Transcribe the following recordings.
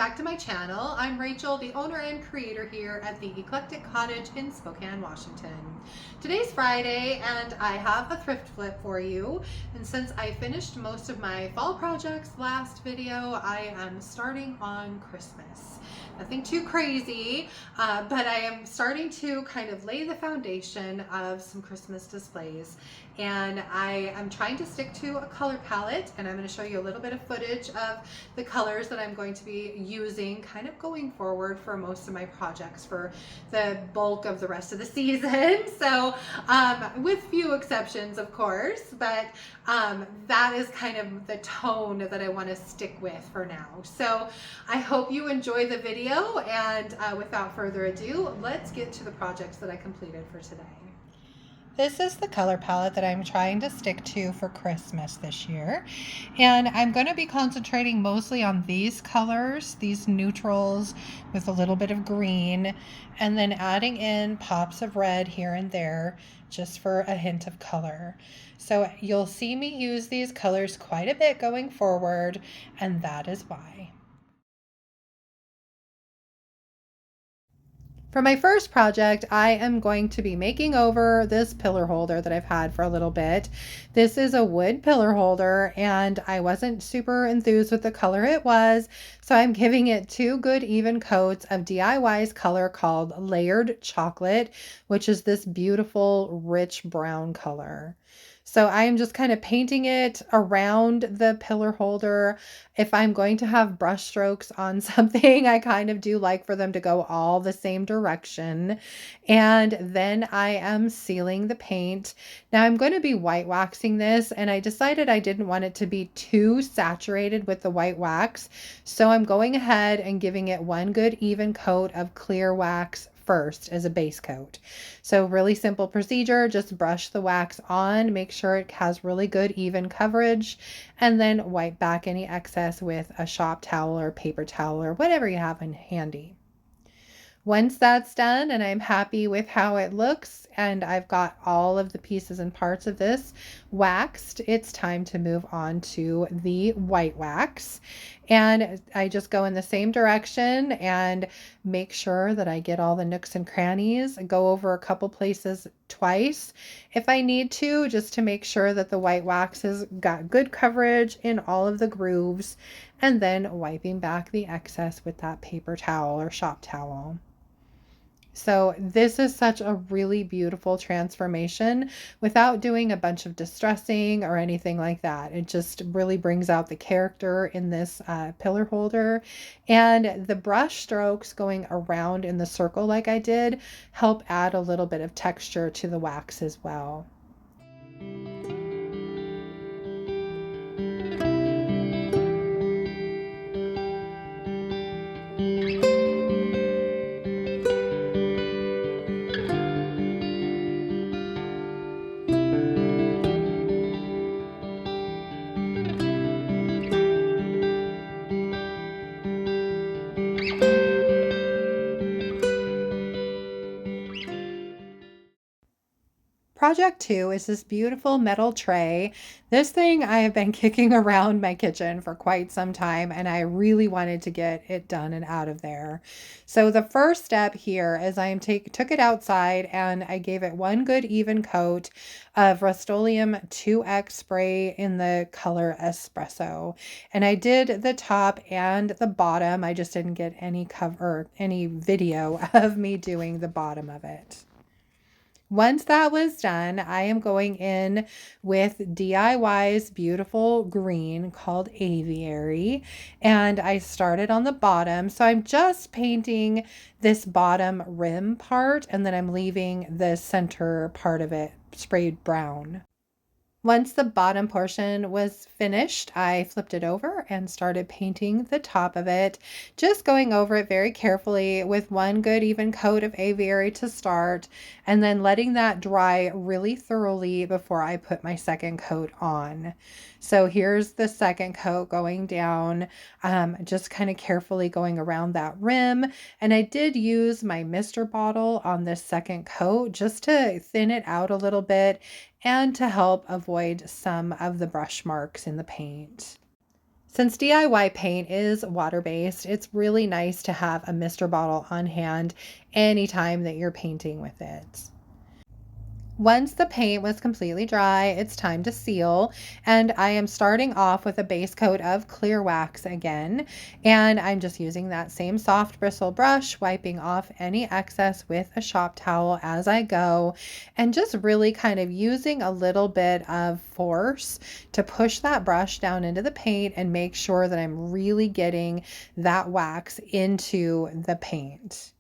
back to my channel. I'm Rachel, the owner and creator here at the Eclectic Cottage in Spokane, Washington. Today's Friday and I have a thrift flip for you. And since I finished most of my fall projects last video, I am starting on Christmas. Nothing too crazy, but I am starting to kind of lay the foundation of some Christmas displays. And I am trying to stick to a color palette, and I'm going to show you a little bit of footage of the colors that I'm going to be using kind of going forward for most of my projects for the bulk of the rest of the season. So with few exceptions, of course, but that is kind of the tone that I want to stick with for now. So I hope you enjoy the video, and without further ado, let's get to the projects that I completed for today. This is the color palette that I'm trying to stick to for Christmas this year. And I'm going to be concentrating mostly on these colors, these neutrals with a little bit of green, and then adding in pops of red here and there just for a hint of color. So you'll see me use these colors quite a bit going forward, and that is why. For my first project, I am going to be making over this pillar holder that I've had for a little bit. This is a wood pillar holder, and I wasn't super enthused with the color it was, so I'm giving it 2 good even coats of DIY's color called Layered Chocolate, which is this beautiful rich brown color. So I am just kind of painting it around the pillar holder. If I'm going to have brush strokes on something, I kind of do like for them to go all the same direction. And then I am sealing the paint. Now I'm going to be white waxing this, and I decided I didn't want it to be too saturated with the white wax. So I'm going ahead and giving it 1 good even coat of clear wax first as a base coat. So really simple procedure, just brush the wax on, make sure it has really good even coverage, and then wipe back any excess with a shop towel or paper towel or whatever you have in handy. Once that's done and I'm happy with how it looks and I've got all of the pieces and parts of this waxed, it's time to move on to the white wax. And I just go in the same direction and make sure that I get all the nooks and crannies, go over a couple places twice if I need to, just to make sure that the white wax has got good coverage in all of the grooves, and then wiping back the excess with that paper towel or shop towel. So this is such a really beautiful transformation without doing a bunch of distressing or anything like that. It just really brings out the character in this pillar holder, and the brush strokes going around in the circle like I did help add a little bit of texture to the wax as well. Project 2 is this beautiful metal tray. This thing I have been kicking around my kitchen for quite some time, and I really wanted to get it done and out of there. So the first step here is I took it outside and I gave it 1 good even coat of Rustoleum 2X spray in the color Espresso. And I did the top and the bottom. I just didn't get any any video of me doing the bottom of it. Once that was done, I am going in with DIY's beautiful green called Aviary, and I started on the bottom. So I'm just painting this bottom rim part, and then I'm leaving the center part of it sprayed brown. Once the bottom portion was finished, I flipped it over and started painting the top of it, just going over it very carefully with 1 good even coat of Aviary to start, and then letting that dry really thoroughly before I put my second coat on. So here's the second coat going down, just kind of carefully going around that rim. And I did use my mister bottle on this second coat just to thin it out a little bit and to help avoid some of the brush marks in the paint. Since DIY paint is water-based, it's really nice to have a mister bottle on hand anytime that you're painting with it. Once the paint was completely dry, it's time to seal, and I am starting off with a base coat of clear wax again, and I'm just using that same soft bristle brush, wiping off any excess with a shop towel as I go, and just really kind of using a little bit of force to push that brush down into the paint and make sure that I'm really getting that wax into the paint.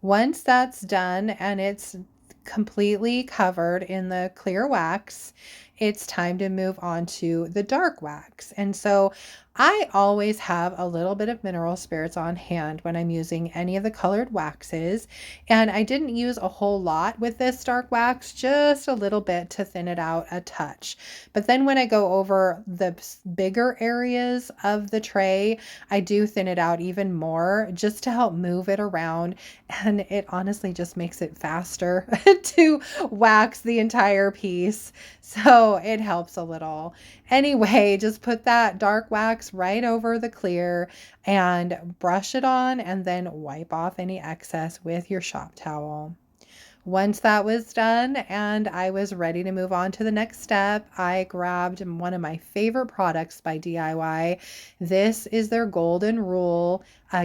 Once that's done and it's completely covered in the clear wax, it's time to move on to the dark wax. And so I always have a little bit of mineral spirits on hand when I'm using any of the colored waxes. And I didn't use a whole lot with this dark wax, just a little bit to thin it out a touch. But then when I go over the bigger areas of the tray, I do thin it out even more just to help move it around. And it honestly just makes it faster to wax the entire piece. So it helps a little. Anyway, just put that dark wax right over the clear and brush it on and then wipe off any excess with your shop towel. Once that was done and I was ready to move on to the next step, I grabbed one of my favorite products by DIY. This is their Golden Rule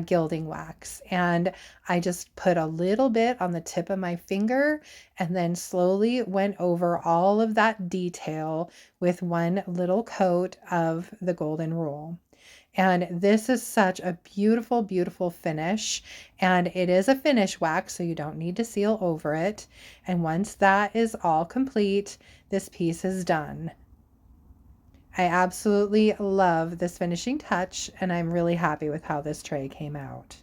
gilding wax. And I just put a little bit on the tip of my finger and then slowly went over all of that detail with one little coat of the Golden Rule. And this is such a beautiful, beautiful finish. And it is a finish wax, so you don't need to seal over it. And once that is all complete, this piece is done. I absolutely love this finishing touch, and I'm really happy with how this tray came out.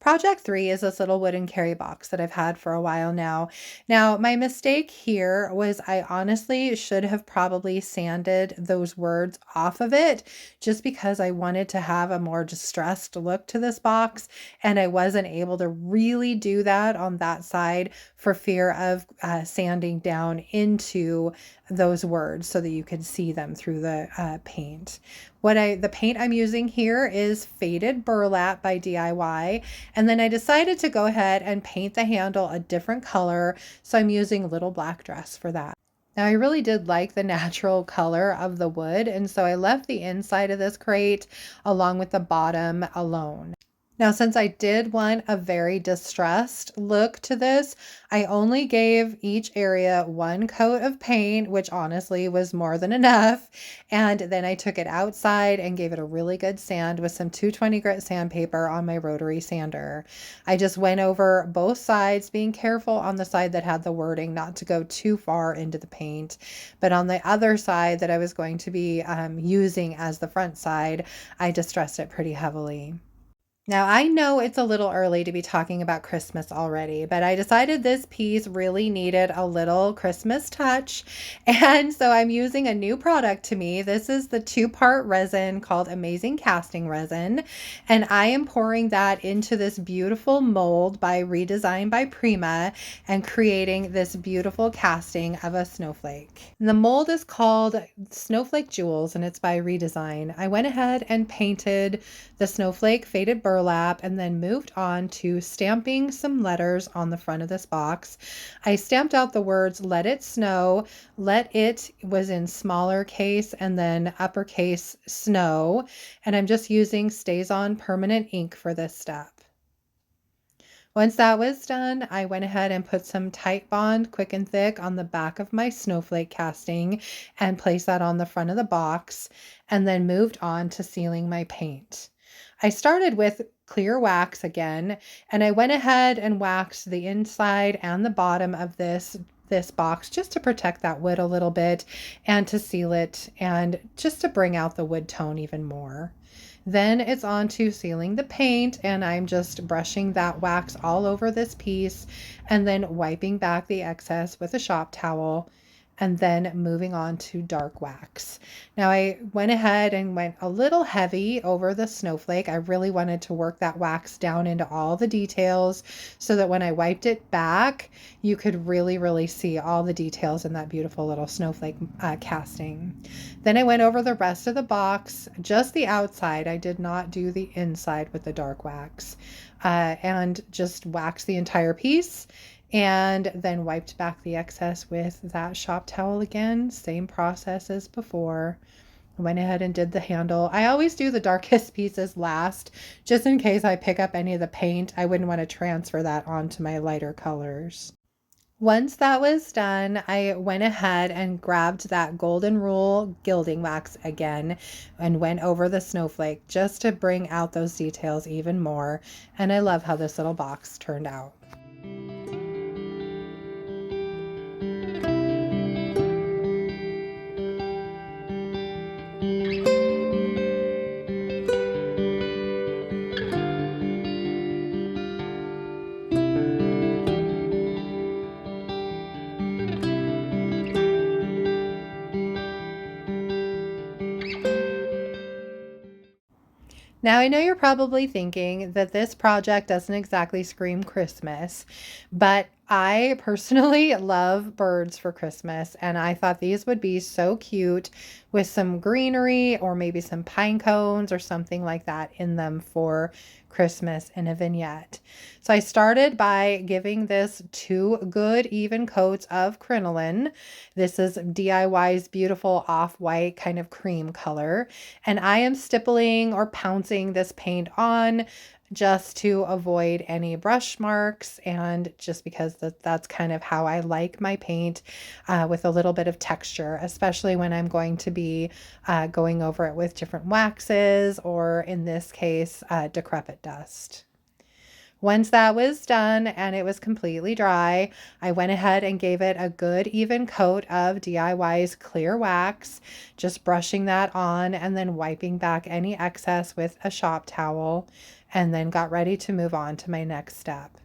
Project 3 is this little wooden carry box that I've had for a while now. Now, my mistake here was I honestly should have probably sanded those words off of it just because I wanted to have a more distressed look to this box, and I wasn't able to really do that on that side for fear of sanding down into those words so that you could see them through the paint. The paint I'm using here is Faded Burlap by DIY. And then I decided to go ahead and paint the handle a different color. So I'm using Little Black Dress for that. Now I really did like the natural color of the wood. And so I left the inside of this crate along with the bottom alone. Now, since I did want a very distressed look to this, I only gave each area one coat of paint, which honestly was more than enough. And then I took it outside and gave it a really good sand with some 220 grit sandpaper on my rotary sander. I just went over both sides, being careful on the side that had the wording not to go too far into the paint. But on the other side that I was going to be using as the front side, I distressed it pretty heavily. Now, I know it's a little early to be talking about Christmas already, but I decided this piece really needed a little Christmas touch. And so I'm using a new product to me. This is the 2-part resin called Amazing Casting Resin. And I am pouring that into this beautiful mold by ReDesign by Prima and creating this beautiful casting of a snowflake. And the mold is called Snowflake Jewels and it's by ReDesign. I went ahead and painted the snowflake faded burlap and then moved on to stamping some letters on the front of this box. I stamped out the words "Let It Snow." Let It was in smaller case and then uppercase snow. And I'm just using StazOn Permanent Ink for this step. Once that was done, I went ahead and put some Titebond Quick and Thick on the back of my snowflake casting and placed that on the front of the box and then moved on to sealing my paint. I started with clear wax again, and I went ahead and waxed the inside and the bottom of this box just to protect that wood a little bit and to seal it and just to bring out the wood tone even more. Then it's on to sealing the paint, and I'm just brushing that wax all over this piece and then wiping back the excess with a shop towel, and then moving on to dark wax. Now I went ahead and went a little heavy over the snowflake. I really wanted to work that wax down into all the details so that when I wiped it back, you could really see all the details in that beautiful little snowflake casting. Then I went over the rest of the box, just the outside. I did not do the inside with the dark wax, and just waxed the entire piece, and then wiped back the excess with that shop towel again. Same process as before. I went ahead and did the handle. I always do the darkest pieces last, just in case I pick up any of the paint. I wouldn't want to transfer that onto my lighter colors. Once that was done, I went ahead and grabbed that Golden Rule gilding wax again and went over the snowflake just to bring out those details even more. And I love how this little box turned out. Now, I know you're probably thinking that this project doesn't exactly scream Christmas, but I personally love birds for Christmas, and I thought these would be so cute with some greenery or maybe some pine cones or something like that in them for Christmas in a vignette. So I started by giving this 2 good even coats of crinoline. This is DIY's beautiful off-white kind of cream color, and I am stippling or pouncing this paint on just to avoid any brush marks, and just because that's kind of how I like my paint, with a little bit of texture, especially when I'm going to be going over it with different waxes, or in this case, Decrepit dust. Once that was done and it was completely dry, I went ahead and gave it a good even coat of DIY's clear wax, just brushing that on and then wiping back any excess with a shop towel, and then got ready to move on to my next step.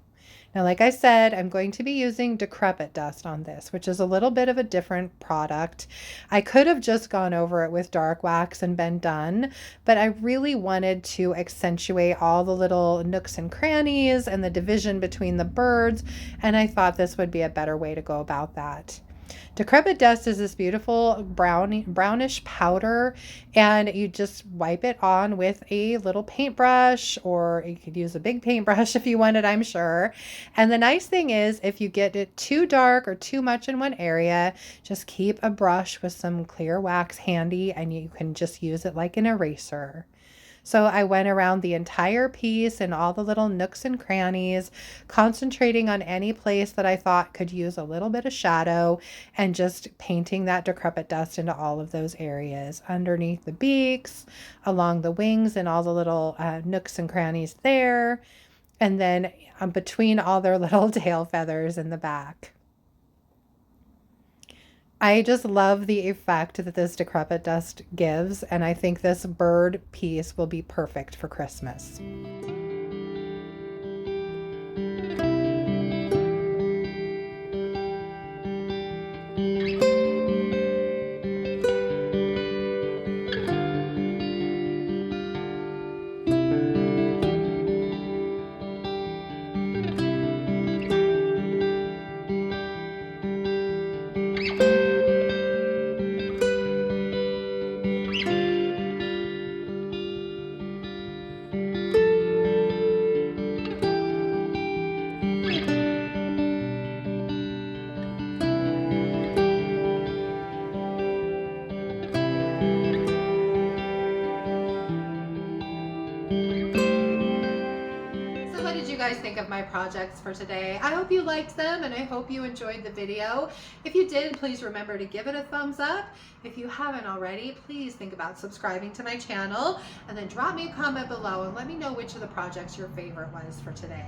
Now, like I said, I'm going to be using Decrepit dust on this, which is a little bit of a different product. I could have just gone over it with dark wax and been done, but I really wanted to accentuate all the little nooks and crannies and the division between the birds, and I thought this would be a better way to go about that. Decrepit dust is this beautiful brownish powder, and you just wipe it on with a little paintbrush, or you could use a big paintbrush if you wanted, I'm sure. And the nice thing is, if you get it too dark or too much in one area, just keep a brush with some clear wax handy, and you can just use it like an eraser. So I went around the entire piece and all the little nooks and crannies, concentrating on any place that I thought could use a little bit of shadow, and just painting that Decrepit dust into all of those areas, underneath the beaks, along the wings and all the little nooks and crannies there, and then between all their little tail feathers in the back. I just love the effect that this Decrepit dust gives, and I think this bird piece will be perfect for Christmas. Guys think of my projects for today. I hope you liked them, and I hope you enjoyed the video. If you did, please remember to give it a thumbs up. If you haven't already, please think about subscribing to my channel, and then drop me a comment below and let me know which of the projects your favorite was for today.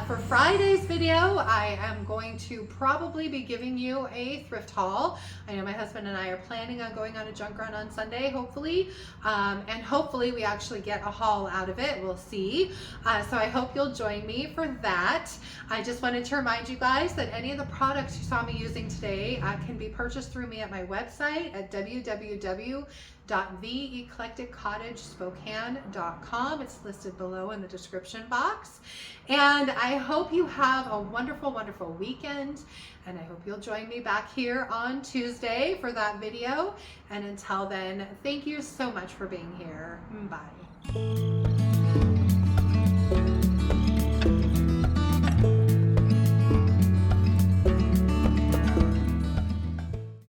For Friday's video, I am going to probably be giving you a thrift haul. I know my husband and I are planning on going on a junk run on Sunday, hopefully, and hopefully we actually get a haul out of it. We'll see. So I hope you'll join me for that. I just wanted to remind you guys that any of the products you saw me using today can be purchased through me at my website at www.theeclecticcottagespokane.com. It's listed below in the description box. And I hope you have a wonderful, wonderful weekend. And I hope you'll join me back here on Tuesday for that video. And until then, thank you so much for being here. Bye.